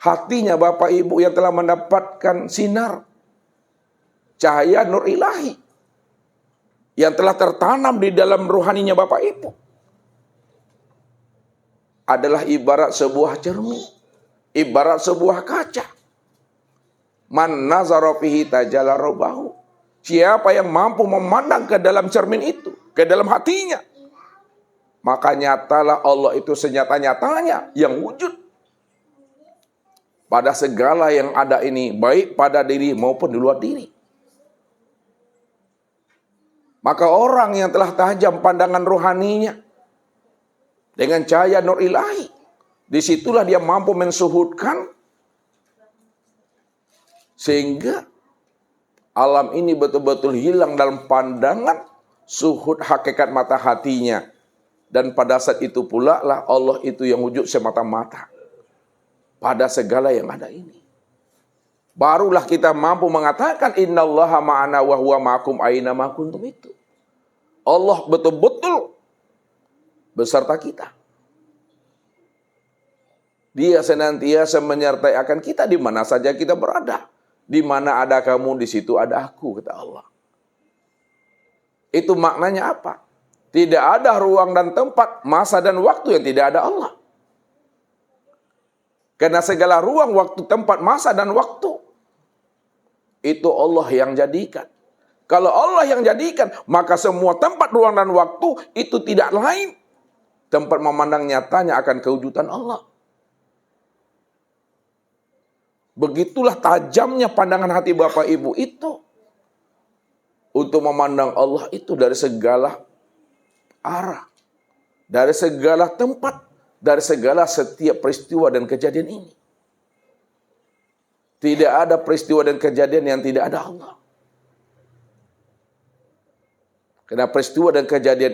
hatinya Bapak Ibu yang telah mendapatkan sinar cahaya nur ilahi yang telah tertanam di dalam rohaninya Bapak Ibu adalah ibarat sebuah cermin, ibarat sebuah kaca. Man nazara fihi tajalla rabbahu. Siapa yang mampu memandang ke dalam cermin itu, ke dalam hatinya, maka nyatalah Allah itu senyata-nyatanya yang wujud pada segala yang ada ini, baik pada diri maupun di luar diri. Maka orang yang telah tajam pandangan rohaninya dengan cahaya nur ilahi, disitulah dia mampu mensuhudkan sehingga alam ini betul-betul hilang dalam pandangan suhud hakikat mata hatinya. Dan pada saat itu pula lah Allah itu yang wujud semata-mata pada segala yang ada ini. Barulah kita mampu mengatakan innallaha ma'ana wa huwa ma'akum aina ma kuntum itu. Allah betul-betul beserta kita. Dia senantiasa menyertai akan kita di mana saja kita berada. Di mana ada kamu, di situ ada aku, kata Allah. Itu maknanya apa? Tidak ada ruang dan tempat, masa dan waktu yang tidak ada Allah. Karena segala ruang, waktu, tempat, masa dan waktu itu Allah yang jadikan. Kalau Allah yang jadikan, maka semua tempat, ruang dan waktu itu tidak lain tempat memandang nyatanya akan kewujudan Allah. Begitulah tajamnya pandangan hati Bapak Ibu itu untuk memandang Allah itu dari segala arah, dari segala tempat, dari segala setiap peristiwa dan kejadian ini. Tidak ada peristiwa dan kejadian yang tidak ada Allah. Karena peristiwa dan kejadian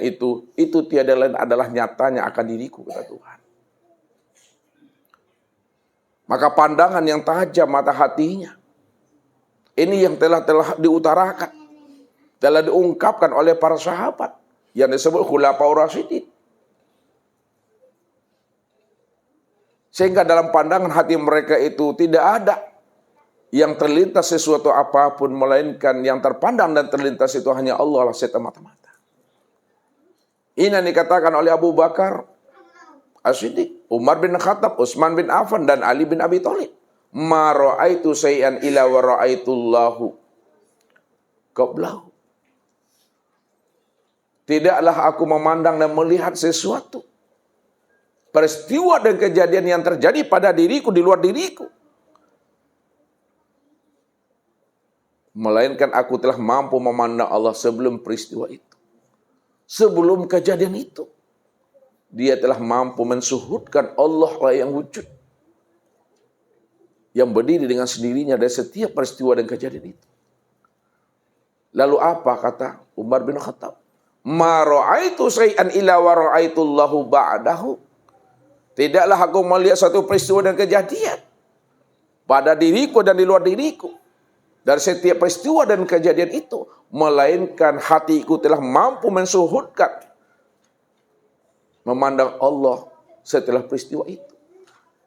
itu tiada lain adalah nyatanya akan diriku, kata Tuhan. Maka pandangan yang tajam mata hatinya, ini yang telah diutarakan, telah diungkapkan oleh para sahabat yang disebut Khulafaur Rasyidin. Sehingga dalam pandangan hati mereka itu tidak ada yang terlintas sesuatu apapun, melainkan yang terpandang dan terlintas itu hanya Allah lah semata-mata. Ini yang dikatakan oleh Abu Bakar As-Siddiq, Umar bin Khattab, Utsman bin Affan, dan Ali bin Abi Thalib. Ma ra'aitu syai'an illa wa ra'aitullahu qablahu. Tidaklah aku memandang dan melihat sesuatu, peristiwa dan kejadian yang terjadi pada diriku, di luar diriku, melainkan aku telah mampu memandang Allah sebelum peristiwa itu. Sebelum kejadian itu, dia telah mampu mensuhudkan Allah lah yang wujud, yang berdiri dengan sendirinya dari setiap peristiwa dan kejadian itu. Lalu apa kata Umar bin Khattab? Ma ra'aitu syai'an illa wa ra'aitullahu ba'dahu. Tidaklah aku melihat satu peristiwa dan kejadian pada diriku dan di luar diriku, dari setiap peristiwa dan kejadian itu, melainkan hatiku telah mampu mensuhudkan memandang Allah setelah peristiwa itu.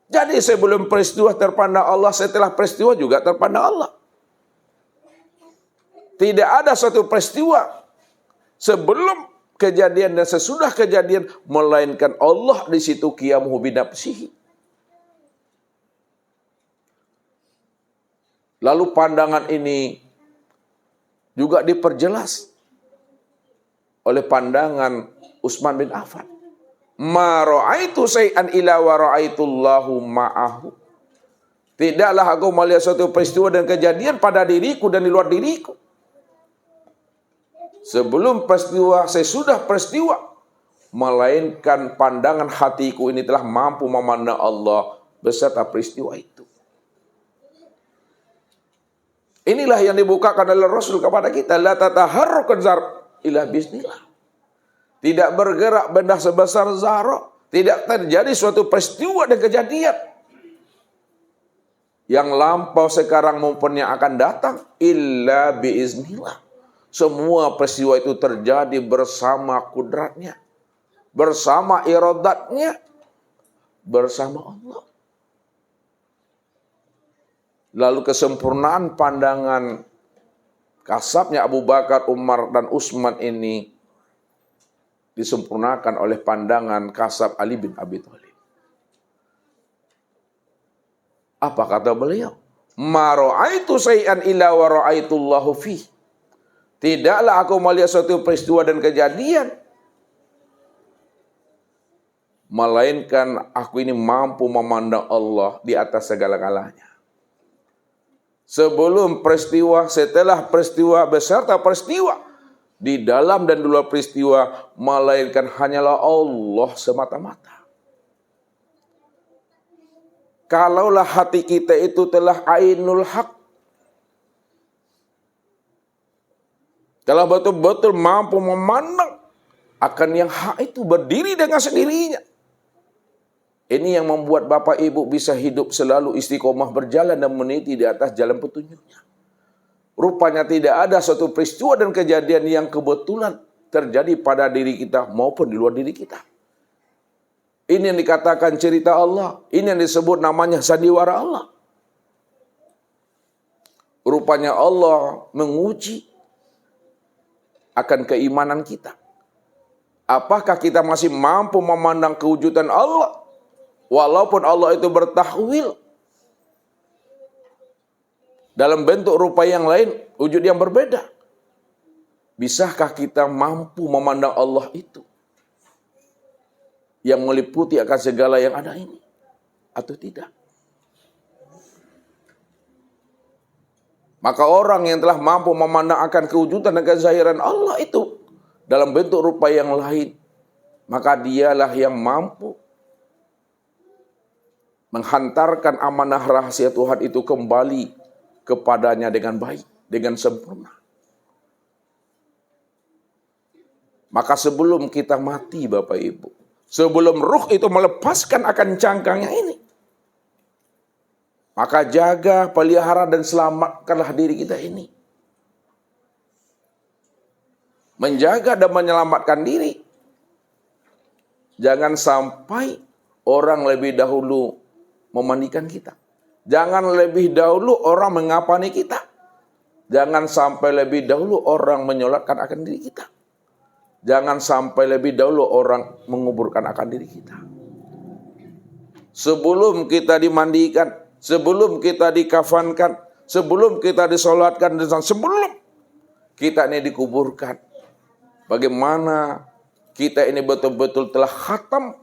Jadi sebelum peristiwa terpandang Allah, setelah peristiwa juga terpandang Allah. Tidak ada satu peristiwa sebelum kejadian dan sesudah kejadian, melainkan Allah di situ qiyamuhu binafsihi. Lalu pandangan ini juga diperjelas oleh pandangan Utsman bin Affan. Ma ra'aitu syai'an illa wa ra'aitullahu ma'ahu. Tidaklah aku melihat suatu peristiwa dan kejadian pada diriku dan di luar diriku, sebelum peristiwa, sesudah peristiwa, melainkan pandangan hatiku ini telah mampu memandang Allah beserta peristiwa itu. Inilah yang dibukakan oleh Rasul kepada kita. La tataharrukan zar ila bismillah. Tidak bergerak benda sebesar zarah. Tidak terjadi suatu peristiwa dan kejadian yang lampau sekarang maupun yang akan datang, illa biiznillah. Semua peristiwa itu terjadi bersama kudratnya, bersama iradatnya, bersama Allah. Lalu kesempurnaan pandangan kasabnya Abu Bakar, Umar, dan Utsman ini disempurnakan oleh pandangan kasab Ali bin Abi Thalib. Apa kata beliau? Ma ra'aitu syai'an illa wa ra'aitullahu fi. Tidaklah aku melihat suatu peristiwa dan kejadian, melainkan aku ini mampu memandang Allah di atas segala-galanya. Sebelum peristiwa, setelah peristiwa, beserta peristiwa, di dalam dan di luar peristiwa, melainkan hanyalah Allah semata-mata. Kalaulah hati kita itu telah ainul haq, telah betul-betul mampu memandang akan yang hak itu berdiri dengan sendirinya. Ini yang membuat Bapak Ibu bisa hidup selalu istiqomah berjalan dan meniti di atas jalan petunjuknya. Rupanya tidak ada suatu peristiwa dan kejadian yang kebetulan terjadi pada diri kita maupun di luar diri kita. Ini yang dikatakan cerita Allah. Ini yang disebut namanya sandiwara Allah. Rupanya Allah menguji akan keimanan kita. Apakah kita masih mampu memandang kewujudan Allah? Walaupun Allah itu bertakwil dalam bentuk rupa yang lain, wujud yang berbeda. Bisakah kita mampu memandang Allah itu yang meliputi akan segala yang ada ini, atau tidak? Maka orang yang telah mampu memandang akan kewujudan dan kezahiran Allah itu dalam bentuk rupa yang lain, maka dialah yang mampu menghantarkan amanah rahasia Tuhan itu kembali kepadanya dengan baik, dengan sempurna. Maka sebelum kita mati Bapak Ibu, sebelum ruh itu melepaskan akan cangkangnya ini, maka jaga, pelihara dan selamatkanlah diri kita ini. Menjaga dan menyelamatkan diri. Jangan sampai orang lebih dahulu memandikan kita. Jangan lebih dahulu orang mengapani kita. Jangan sampai lebih dahulu orang menyolatkan akan diri kita. Jangan sampai lebih dahulu orang menguburkan akan diri kita. Sebelum kita dimandikan, sebelum kita dikafankan, sebelum kita disolatkan, dan sebelum kita ini dikuburkan, bagaimana kita ini betul-betul telah khatam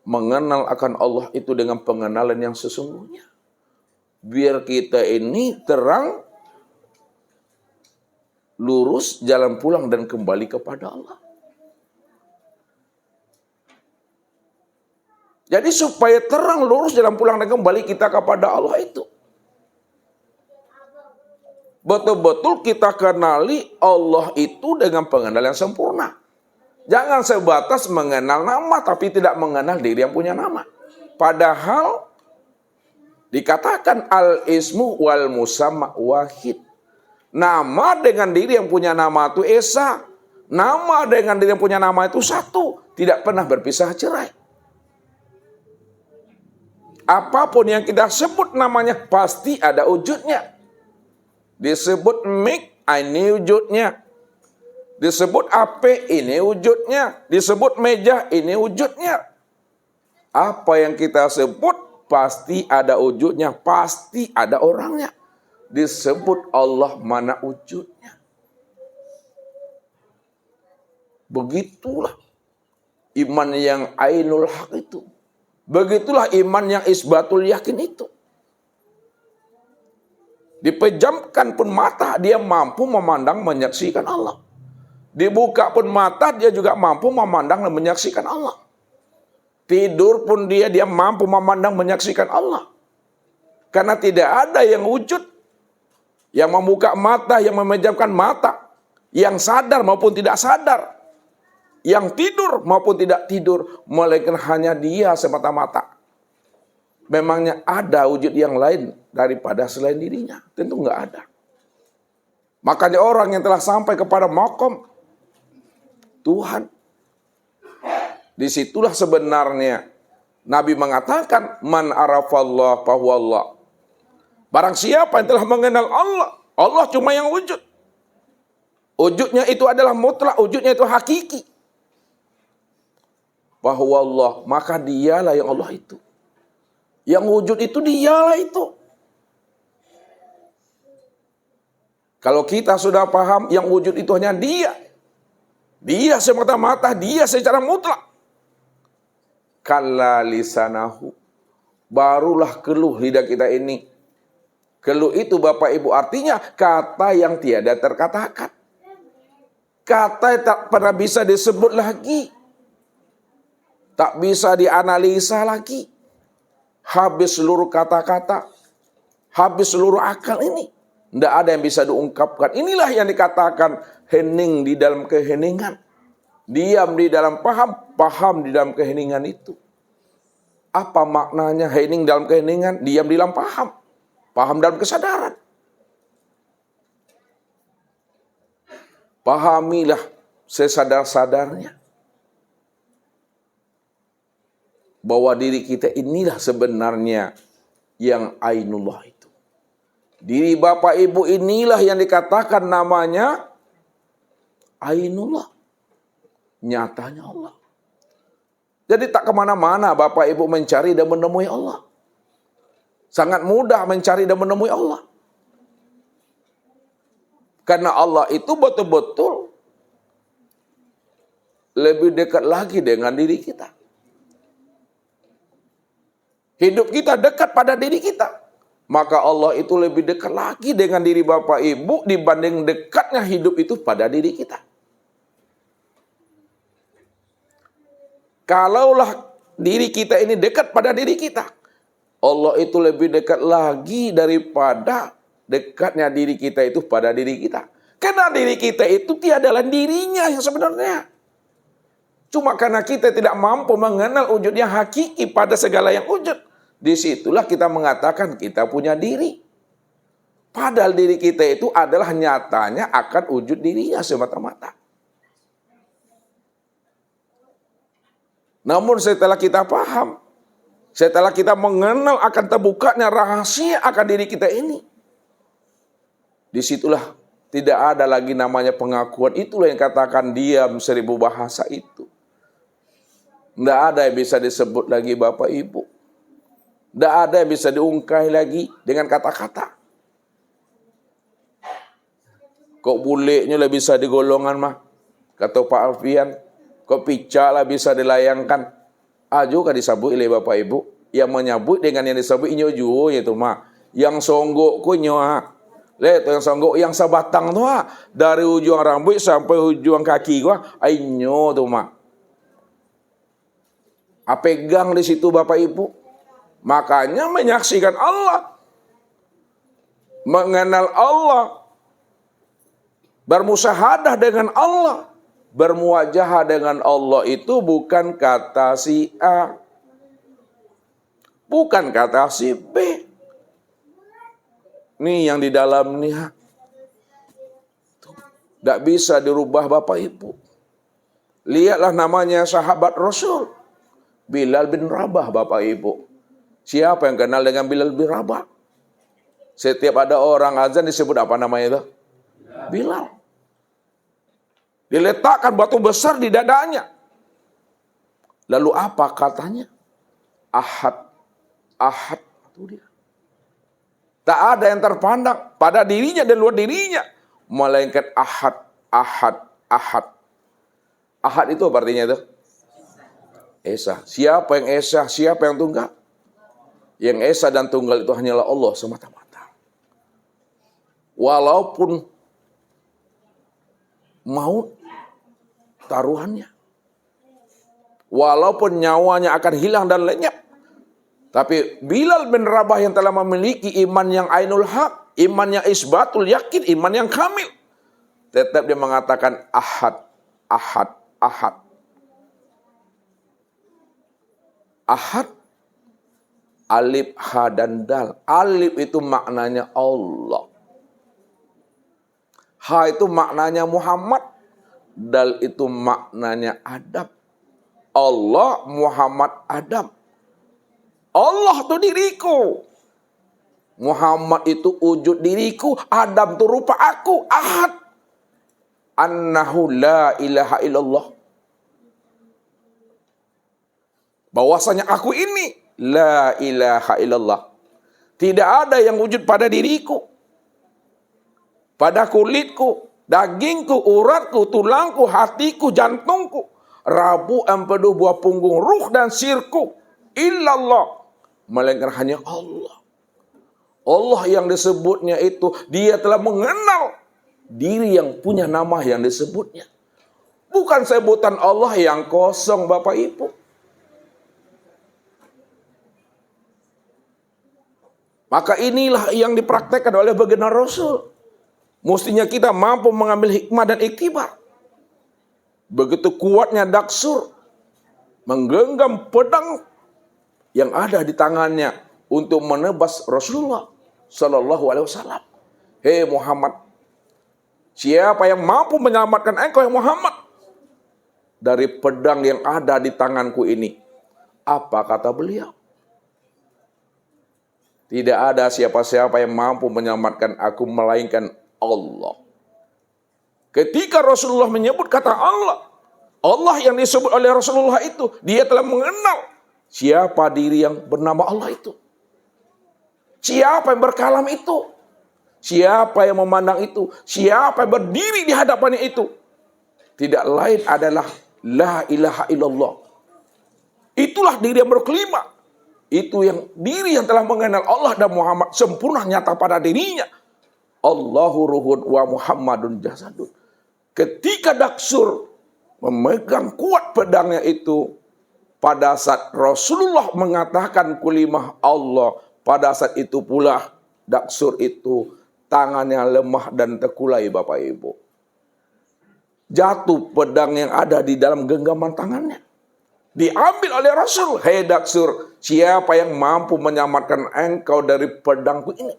mengenal akan Allah itu dengan pengenalan yang sesungguhnya. Biar kita ini terang, lurus, jalan pulang dan kembali kepada Allah. Jadi supaya terang, lurus, jalan pulang dan kembali kita kepada Allah itu, betul-betul kita kenali Allah itu dengan pengenalan yang sempurna. Jangan sebatas mengenal nama tapi tidak mengenal diri yang punya nama. Padahal dikatakan al-ismu wal musamma wahid. Nama dengan diri yang punya nama itu esa. Nama dengan diri yang punya nama itu satu. Tidak pernah berpisah cerai. Apapun yang kita sebut namanya pasti ada wujudnya. Disebut mik, ini wujudnya. Disebut HP, ini wujudnya. Disebut meja, ini wujudnya. Apa yang kita sebut pasti ada wujudnya, pasti ada orangnya. Disebut Allah, mana wujudnya. Begitulah iman yang ainul haq itu. Begitulah iman yang isbatul yakin itu. Dipejamkan pun mata, dia mampu memandang, menyaksikan Allah. Dibuka pun mata, dia juga mampu memandang dan menyaksikan Allah. Tidur pun dia mampu memandang, menyaksikan Allah. Karena tidak ada yang wujud, yang membuka mata, yang memejamkan mata, yang sadar maupun tidak sadar, yang tidur maupun tidak tidur, melainkan hanya dia semata-mata. Memangnya ada wujud yang lain daripada selain dirinya? Tentu nggak ada. Makanya orang yang telah sampai kepada maqam Tuhan, disitulah sebenarnya Nabi mengatakan man arafallah fahuwallah. Barang siapa yang telah mengenal Allah, Allah cuma yang wujud. Wujudnya itu adalah mutlak, wujudnya itu hakiki. Bahwa Allah, maka dialah yang Allah itu. Yang wujud itu dialah itu. Kalau kita sudah paham yang wujud itu hanya dia. Dia semata-mata, dia secara mutlak. Kalla lisanahu. Barulah keluh lidah kita ini. Keluh itu Bapak Ibu artinya kata yang tiada terkatakan. Kata yang tak pernah bisa disebut lagi. Tak bisa dianalisa lagi. Habis seluruh kata-kata. Habis seluruh akal ini. Tidak ada yang bisa diungkapkan. Inilah yang dikatakan hening di dalam keheningan. Diam di dalam paham, paham di dalam keheningan itu. Apa maknanya hening dalam keheningan? Diam di dalam paham. Paham dalam kesadaran. Pahamilah sesadar-sadarnya. Bahwa diri kita inilah sebenarnya yang ainullah itu. Diri Bapak Ibu inilah yang dikatakan namanya ainullah. Nyatanya Allah. Jadi tak kemana-mana Bapak Ibu mencari dan menemui Allah. Sangat mudah mencari dan menemui Allah. Karena Allah itu betul-betul lebih dekat lagi dengan diri kita. Hidup kita dekat pada diri kita. Maka Allah itu lebih dekat lagi dengan diri Bapak Ibu dibanding dekatnya hidup itu pada diri kita. Kalaulah diri kita ini dekat pada diri kita, Allah itu lebih dekat lagi daripada dekatnya diri kita itu pada diri kita. Karena diri kita itu tiadalah dirinya yang sebenarnya. Cuma karena kita tidak mampu mengenal wujud yang hakiki pada segala yang wujud. Disitulah kita mengatakan kita punya diri. Padahal diri kita itu adalah nyatanya akan wujud dirinya semata-mata. Namun setelah kita paham, setelah kita mengenal akan terbukanya rahasia akan diri kita ini, disitulah tidak ada lagi namanya pengakuan. Itulah yang katakan diam 1000 bahasa itu. Tidak ada yang bisa disebut lagi Bapak Ibu. Tidak ada yang bisa diungkai lagi dengan kata-kata. Kok buleknya lah bisa digolongan mah. Kata Pak Alfian. Kok pica lah bisa dilayangkan. Juga disabui oleh Bapak Ibu. Yang menyabut dengan yang disabut inyo juo itu mah. Yang songgok ku inyo lihat yang songgok yang sebatang tu dari ujung rambut sampai ujung kaki gua inyo tu mah. Pegang di situ Bapak Ibu. Makanya menyaksikan Allah, mengenal Allah, bermusyahadah dengan Allah, bermuwajahah dengan Allah itu bukan kata si A, bukan kata si B. Nih yang di dalam nih, tidak bisa dirubah Bapak Ibu. Lihatlah namanya sahabat Rasul, Bilal bin Rabah Bapak Ibu. Siapa yang kenal dengan Bilal bin Rabah? Setiap ada orang azan disebut apa namanya itu? Bilal. Diletakkan batu besar di dadanya. Lalu apa katanya? Ahad. Ahad. Itu dia. Tak ada yang terpandang pada dirinya dan luar dirinya. Melainkan ahad. Ahad. Ahad. Ahad itu apa artinya itu? Esa. Siapa yang esa? Siapa yang tunggal? Yang esa dan tunggal itu hanyalah Allah semata-mata. Walaupun maut taruhannya. Walaupun nyawanya akan hilang dan lenyap. Tapi Bilal bin Rabah yang telah memiliki iman yang ainul haq, iman yang isbatul yakin, iman yang kamil. Tetap dia mengatakan ahad, ahad, ahad. Ahad. Alif, ha, dan dal. Alif itu maknanya Allah. Ha itu maknanya Muhammad. Dal itu maknanya Adam. Allah, Muhammad, Adam. Allah itu diriku. Muhammad itu wujud diriku, Adam itu rupa aku, ahad. Annahu la ilaha illallah. Bahwasanya aku ini la ilaha illallah. Tidak ada yang wujud pada diriku, pada kulitku, dagingku, uratku, tulangku, hatiku, jantungku, rabu, empedu, buah punggung, ruh dan sirku, illallah, melainkan hanya Allah. Allah yang disebutnya itu, dia telah mengenal diri yang punya nama yang disebutnya. Bukan sebutan Allah yang kosong, Bapak Ibu. Maka inilah yang dipraktekkan oleh baginda Rasul. Mestinya kita mampu mengambil hikmah dan iktibar. Begitu kuatnya Daksur menggenggam pedang yang ada di tangannya untuk menebas Rasulullah Sallallahu Alaihi Wasallam. Hei Muhammad, siapa yang mampu menyelamatkan engkau ya Muhammad dari pedang yang ada di tanganku ini? Apa kata beliau? Tidak ada siapa-siapa yang mampu menyelamatkan aku melainkan Allah. Ketika Rasulullah menyebut kata Allah, Allah yang disebut oleh Rasulullah itu, dia telah mengenal siapa diri yang bernama Allah itu. Siapa yang berkalam itu? Siapa yang memandang itu? Siapa yang berdiri di hadapannya itu? Tidak lain adalah la ilaha illallah. Itulah diri yang berkelima. Itu yang diri yang telah mengenal Allah dan Muhammad sempurna nyata pada dirinya. Allahu ruhun wa Muhammadun jasadun. Ketika Daksur memegang kuat pedangnya itu, pada saat Rasulullah mengatakan kulimah Allah, pada saat itu pula Daksur itu tangannya lemah dan terkulai, Bapak Ibu. Jatuh pedang yang ada di dalam genggaman tangannya. Diambil oleh Rasul. Hei Daksur, siapa yang mampu menyelamatkan engkau dari pedangku ini?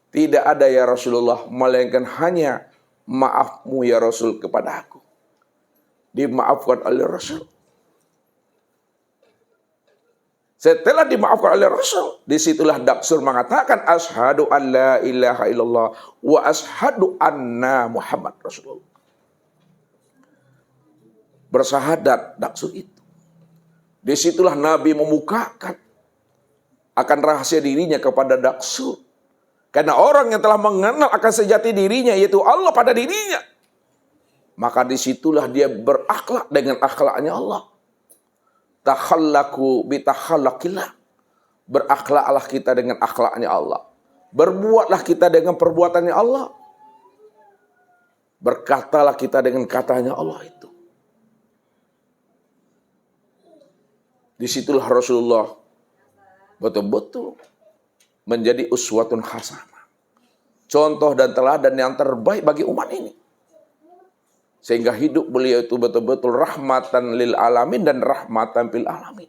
Tidak ada ya Rasulullah, melainkan hanya maafmu ya Rasul kepada aku. Dimaafkan oleh Rasul. Setelah dimaafkan oleh Rasul, disitulah Daksur mengatakan asyhadu an la ilaha illallah wa asyhadu anna Muhammad Rasulullah. Bersahadat Daksur itu. Disitulah Nabi memukakan akan rahasia dirinya kepada Daksur. Karena orang yang telah mengenal akan sejati dirinya, yaitu Allah pada dirinya, maka disitulah dia berakhlak dengan akhlaknya Allah. Takhallaku bitakhallaqillah. Berakhlaklah kita dengan akhlaknya Allah. Berbuatlah kita dengan perbuatannya Allah. Berkatalah kita dengan katanya Allah itu. Disitulah Rasulullah betul-betul menjadi uswatun hasanah. Contoh dan teladan yang terbaik bagi umat ini. Sehingga hidup beliau itu betul-betul rahmatan lil alamin dan rahmatan fil alamin.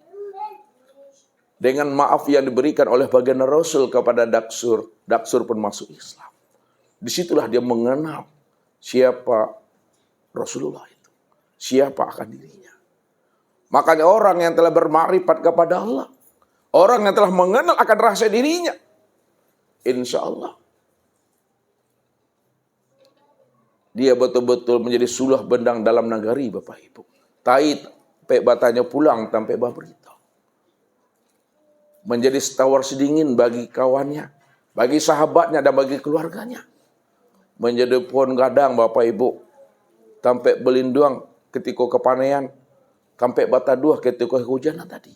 Dengan maaf yang diberikan oleh baginda Rasul kepada Daksur, Daksur pun masuk Islam. Disitulah dia mengenal siapa Rasulullah itu. Siapa akan dirinya. Makanya orang yang telah bermakrifat kepada Allah, orang yang telah mengenal akan rahasia dirinya, insya Allah dia betul-betul menjadi suluh bendang dalam nagari, Bapak Ibu. Tai pek batanya pulang tanpa berita. Menjadi setawar sedingin bagi kawannya, bagi sahabatnya dan bagi keluarganya. Menjadi pohon gadang, Bapak Ibu, tanpa belinduang ketika kepanean, sampai bata dua ketika kehujanan tadi.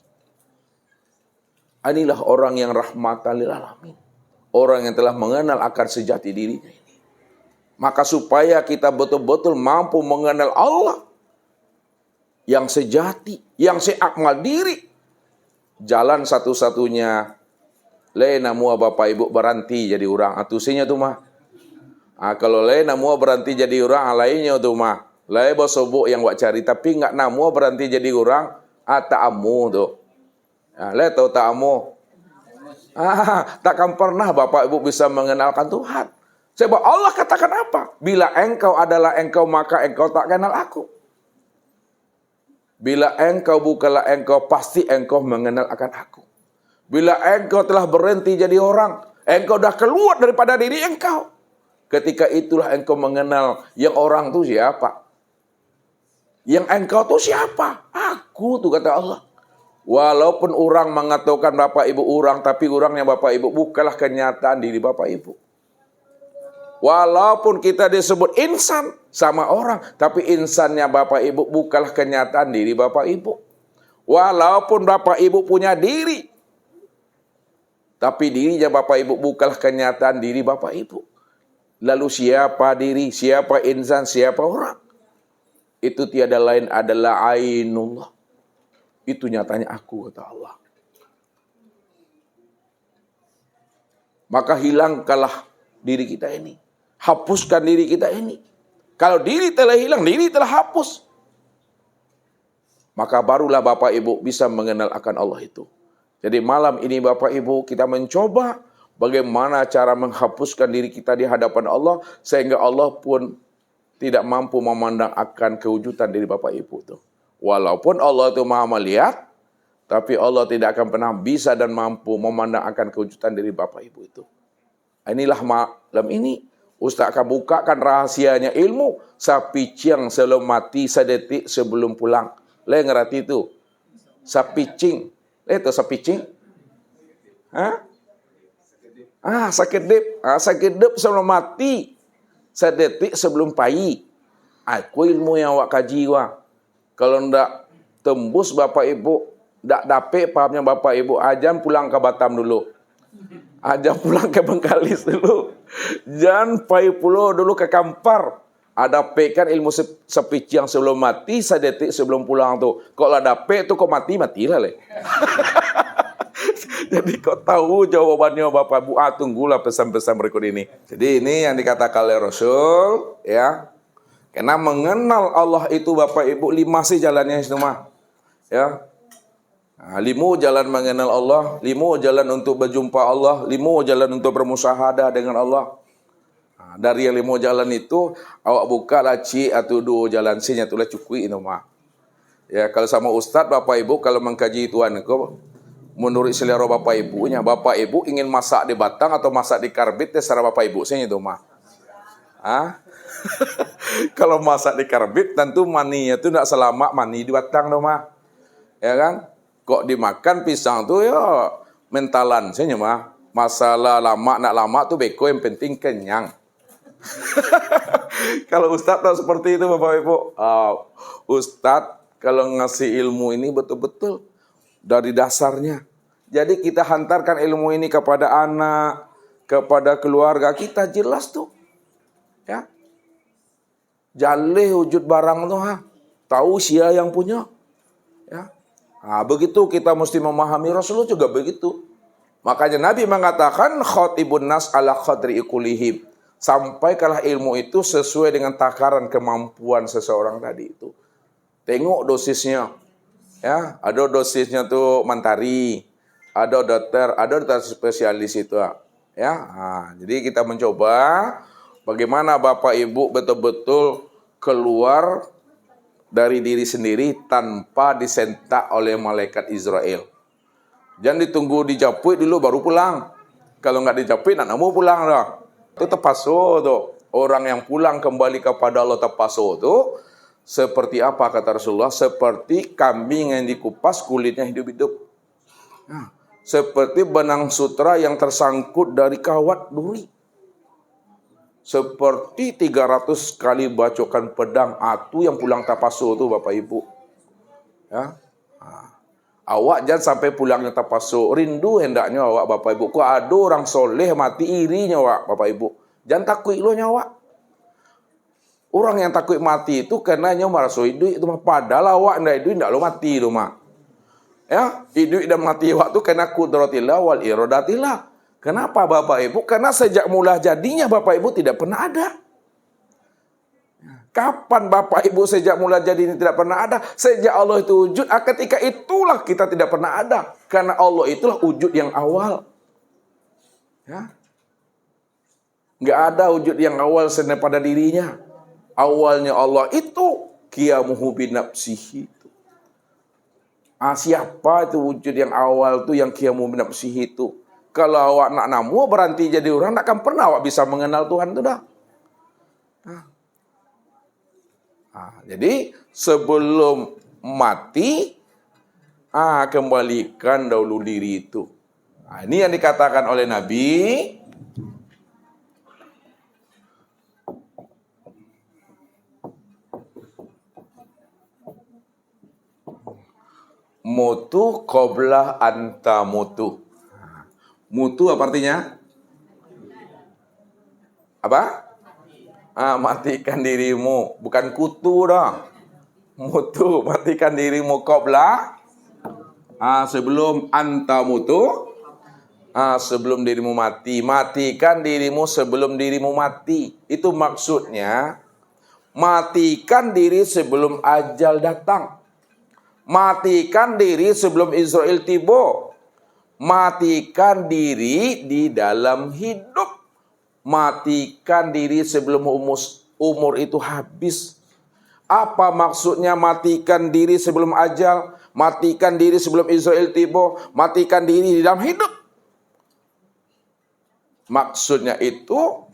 Inilah orang yang rahmatan lil alamin. Orang yang telah mengenal akan sejati dirinya ini. Maka supaya kita betul-betul mampu mengenal Allah yang sejati, yang seakmal diri, jalan satu-satunya lena mua Bapak Ibu berhenti jadi orang. Atusinya tuh mah. Kalau lena mua berhenti jadi orang, lainnya tuh mah. Lai bosobok yang wak cari, tapi nggak namu berhenti jadi orang, ta'amu tuh. Lai tahu ta'amu. Takkan pernah Bapak Ibu bisa mengenalkan Tuhan. Sebab Allah katakan apa? Bila engkau adalah engkau, maka engkau tak kenal aku. Bila engkau bukanlah engkau, pasti engkau mengenal akan aku. Bila engkau telah berhenti jadi orang, Engkau dah keluar daripada diri engkau. Ketika itulah engkau mengenal yang orang itu siapa. Yang engkau itu siapa? Aku tuh, kata Allah. Walaupun orang mengatakan Bapak Ibu orang, tapi orangnya Bapak Ibu bukanlah kenyataan diri Bapak Ibu. Walaupun kita disebut insan sama orang, tapi insannya Bapak Ibu bukanlah kenyataan diri Bapak Ibu. Walaupun Bapak Ibu punya diri, tapi dirinya Bapak Ibu bukanlah kenyataan diri Bapak Ibu. Lalu siapa diri, siapa insan, siapa orang? Itu tiada lain adalah ainullah. Itu nyatanya aku, kata Allah. Maka hilangkanlah diri kita ini. Hapuskan diri kita ini. Kalau diri telah hilang, diri telah hapus. Maka barulah Bapak Ibu bisa mengenal akan Allah itu. Jadi malam ini Bapak Ibu kita mencoba bagaimana cara menghapuskan diri kita di hadapan Allah. Sehingga Allah pun tidak mampu memandang akan kewujudan diri Bapak Ibu itu. Walaupun Allah itu maha melihat, tapi Allah tidak akan pernah bisa dan mampu memandang akan kewujudan diri Bapak Ibu itu. Inilah malam ini Ustaz akan bukakan rahasianya ilmu sapi ciang sebelum mati sedetik sebelum pulang. Le ngerti itu? Sapi cing. Itu sapi cing? Hah? Sakit dip sebelum mati sedetik sebelum payi. Aku ilmu yang awak kaji wah. Kalau ndak tembus Bapak Ibu, ndak dapet pahamnya Bapak Ibu, ajan pulang ke Batam dulu. Ajan pulang ke Bengkalis dulu. Jangan pai pulau dulu ke Kampar. Ada pekan ilmu sepici yang sebelum mati, sedetik sebelum pulang tuh. Kok lah dapet tuh kok matilah le. Jadi kok tahu jawabannya Bapak Ibu? Tunggulah pesan-pesan berikut ini. Jadi ini yang dikatakan oleh Rasul, ya. Karena mengenal Allah itu Bapak Ibu 5 sih jalannya semua. Ya. 5 jalan mengenal Allah, 5 jalan untuk berjumpa Allah, 5 jalan untuk bermusyahadah dengan Allah. Dari yang 5 jalan itu awak buka laci atau 2 jalan sih nyatulah cukui itu mah. Ya, kalau sama ustaz Bapak Ibu kalau mengkaji Tuhan kau menurut selera Bapak Ibunya, Bapak Ibu ingin masak di batang atau masak di karbit terserah Bapak Ibu sih itu mah. Kalau masak di karbit tentu maninya itu tidak selama mani di batang dong mah. Ya kan? Kok dimakan pisang tuh ya mentalan sih mah. Masalah lama nak lama tuh beko, yang penting kenyang. Kalau Ustadz tahu seperti itu Bapak Ibu. Ustadz kalau ngasih ilmu ini betul-betul dari dasarnya. Jadi kita hantarkan ilmu ini kepada anak, kepada keluarga kita, jelas tuh. Ya. Jaleh wujud barang tuh tahu sia yang punya. Ya. Begitu kita mesti memahami. Rasulullah juga begitu. Makanya Nabi mengatakan khatibun nas ala khadri ikulihim. Sampaikanlah ilmu itu sesuai dengan takaran kemampuan seseorang tadi itu. Tengok dosisnya. Ya, ada dosisnya tuh mantari, ada dokter spesialis itu. Ya, jadi kita mencoba bagaimana Bapak Ibu betul-betul keluar dari diri sendiri tanpa disentak oleh malaikat Israel. Jangan ditunggu dijapui dulu baru pulang. Kalau nggak dijapui, nak mau pulang dah. Itu tepaso tuh. Orang yang pulang kembali kepada Allah tepaso tuh seperti apa kata Rasulullah? Seperti kambing yang dikupas kulitnya hidup-hidup. Seperti benang sutra yang tersangkut dari kawat duri. Seperti 300 kali bacokan pedang atu yang pulang tapaso tuh Bapak Ibu. Ya. Awak jangan sampai pulangnya tapaso. Rindu hendaknya awak Bapak Ibu. Kok ada orang soleh mati irinya awak Bapak Ibu. Jangan takut lo nyawa. Orang yang takut mati itu karena nyawa merasa hidup itu mah. Padahal awak ndak hidup ndak lo mati lo mah. Ya, hidup dan mati awak itu karena kudratillah wal iradatillah. Kenapa Bapak Ibu? Karena sejak mula jadinya Bapak Ibu tidak pernah ada. Kapan Bapak Ibu sejak mula jadi ini tidak pernah ada? Sejak Allah itu wujud, ketika itulah kita tidak pernah ada. Karena Allah itulah wujud yang awal. Ya. Nggak ada wujud yang awal selain pada dirinya. Awalnya Allah itu qiyamuhu binafsihi. Siapa itu wujud yang awal itu yang qiyamuhu binafsihi itu? Kalau awak nak namu berhenti jadi orang, tak akan pernah awak bisa mengenal Tuhan itu dah. Jadi sebelum mati, kembalikan dahulu diri itu. Ini yang dikatakan oleh Nabi. Mutu qabla anta mutu. Mutu apa artinya? Apa? Matikan dirimu, bukan kutu dah. Mutu, matikan dirimu qabla, sebelum anta mutu, sebelum dirimu mati. Matikan dirimu sebelum dirimu mati. Itu maksudnya, matikan diri sebelum ajal datang. Matikan diri sebelum Israel tiba. Matikan diri di dalam hidup. Matikan diri sebelum umur itu habis. Apa maksudnya matikan diri sebelum ajal? Matikan diri sebelum Israel tiba. Matikan diri di dalam hidup. Maksudnya itu,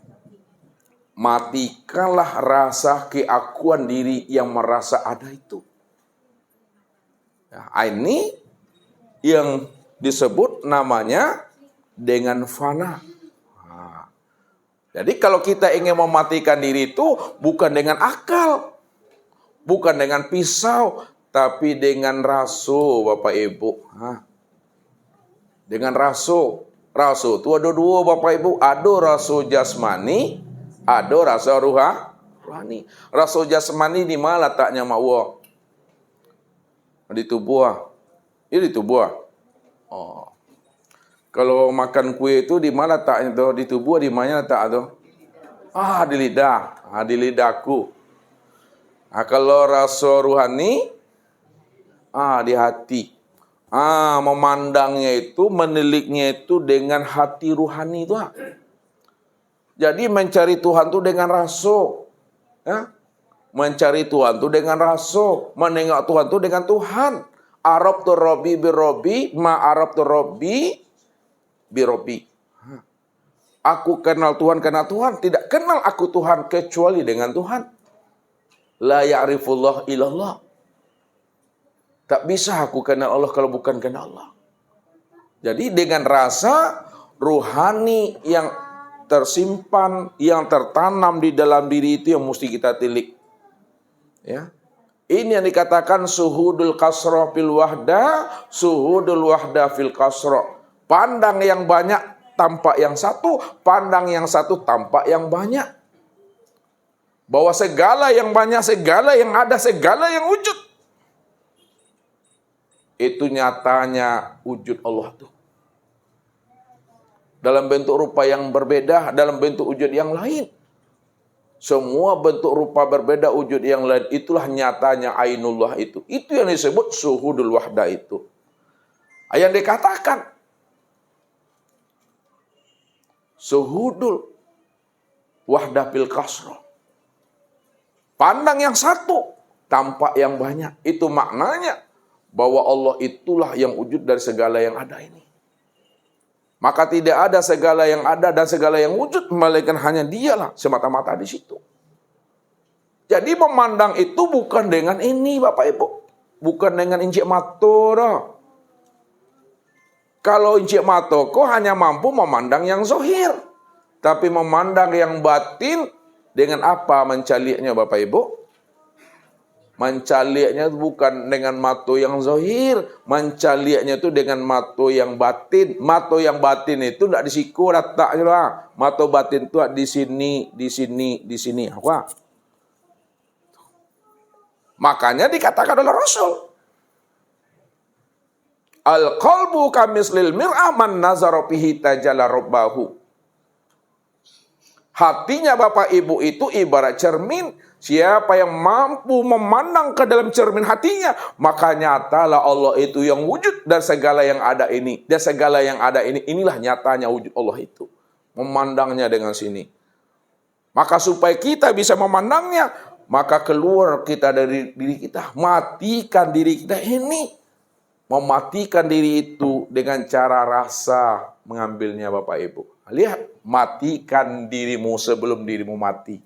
matikanlah rasa keakuan diri yang merasa ada itu. Ini yang disebut namanya dengan fana. Jadi kalau kita ingin mematikan diri itu bukan dengan akal, bukan dengan pisau, tapi dengan raso, Bapak Ibu. Dengan raso. Raso itu ada dua, Bapak Ibu. Ada raso jasmani, ada rasa rohani. Raso jasmani di mana letaknya mawa? Di tubuh. Ini di tubuh. Kalau makan kue itu di mana letaknya tuh? Di tubuh, di mana letak tuh? Di lidah. Di lidahku. Kalau rasa rohani, di hati. Memandangnya itu, meniliknya itu dengan hati rohani itu. Jadi mencari Tuhan itu dengan rasa. Mencari Tuhan itu dengan rasa. Menengok Tuhan itu dengan Tuhan. Arab tu Rabbi birobi, ma Arab tu Rabbi birobi. Aku kenal Tuhan karena Tuhan. Tidak kenal aku Tuhan kecuali dengan Tuhan. La ya'rifullah illallah. Tak bisa aku kenal Allah kalau bukan kenal Allah. Jadi dengan rasa rohani yang tersimpan, yang tertanam di dalam diri itu yang mesti kita tilik. Ya. Ini yang dikatakan suhudul kasra fil wahda, suhudul wahda fil kasra. Pandang yang banyak tampak yang satu, pandang yang satu tampak yang banyak. Bahwa segala yang banyak, segala yang ada, segala yang wujud, itu nyatanya wujud Allah tuh. Dalam bentuk rupa yang berbeda, dalam bentuk wujud yang lain. Semua bentuk rupa berbeda, wujud yang lain, itulah nyatanya ainullah itu. Itu yang disebut suhudul wahda itu. Yang dikatakan suhudul wahda fil kasra. Pandang yang satu, tampak yang banyak. Itu maknanya bahwa Allah itulah yang wujud dari segala yang ada ini. Maka tidak ada segala yang ada dan segala yang wujud, melainkan hanya Dialah semata-mata di situ. Jadi memandang itu bukan dengan ini, Bapak Ibu. Bukan dengan incik mata. Kalau incik mata kok hanya mampu memandang yang zahir. Tapi memandang yang batin dengan apa mencaliknya, Bapak Ibu? Mencaliknya bukan dengan mata yang zahir, mencaliknya itu dengan mata yang batin. Mata yang batin itu tidak di siku letaknya lah. Mata batin itu di sini, di sini, di sini. Apa? Makanya dikatakan oleh Rasul, al-qalbu kamislil mir'ah man nazara fihi tajalla rabbahu. Hatinya Bapak Ibu itu ibarat cermin. Siapa yang mampu memandang ke dalam cermin hatinya, maka nyatalah Allah itu yang wujud dan segala yang ada ini. Dan segala yang ada ini, inilah nyatanya wujud Allah itu. Memandangnya dengan sini. Maka supaya kita bisa memandangnya, maka keluar kita dari diri kita. Matikan diri kita ini. Mematikan diri itu itu dengan cara rasa mengambilnya Bapak Ibu. Lihat, matikan dirimu sebelum dirimu mati.